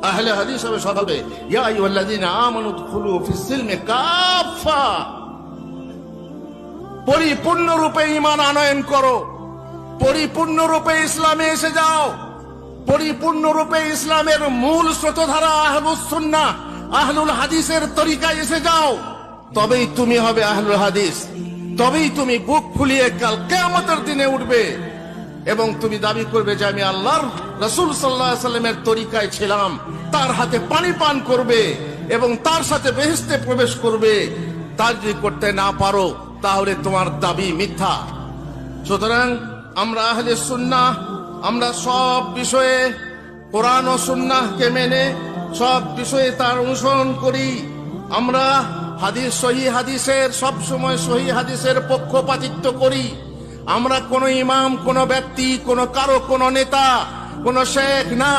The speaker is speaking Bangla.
আহলে হাদিস হবে সবাবে ইয়া আইয়ুহাল্লাযীনা আমানু দুখুলু ফিস সিলমি কাফা, পরিপূর্ণরূপে ঈমান আনয়ন করো, পরিপূর্ণরূপে ইসলামে এসে যাও, পরিপূর্ণরূপে ইসলামের মূল স্রোতধারা আহলুস সুন্নাহ আহলুল হাদিসের তরিকায় এসে যাও। তবেই তুমি হবে আহলুল হাদিস, তবেই তুমি বুক ফুলিয়ে কাল কিয়ামতের দিনে উঠবে এবং তুমি দাবি করবে যে আমি আল্লাহর রাসূল সাল্লাল্লাহু আলাইহি ওয়াসাল্লামের তরিকায় ছিলাম, তার হাতে পানি পান করবে এবং তার সাথে বেহেশতে প্রবেশ করবে। তা যদি করতে না পারো তাহলে তোমার দাবি মিথ্যা। সুতরাং আমরা আহলে সুন্নাহ, আমরা সব বিষয়ে কোরআন ও সুন্নাহকে মেনে সব বিষয়ে তার অনুসরণ করি। আমরা হাদিস সহিহ হাদিসের সব সময় সহিহ হাদিসের পক্ষপাতিত্ব করি। আমরা কোন ইমাম, কোন ব্যক্তি, কোন কারো, কোন নেতা, কোন শেখ না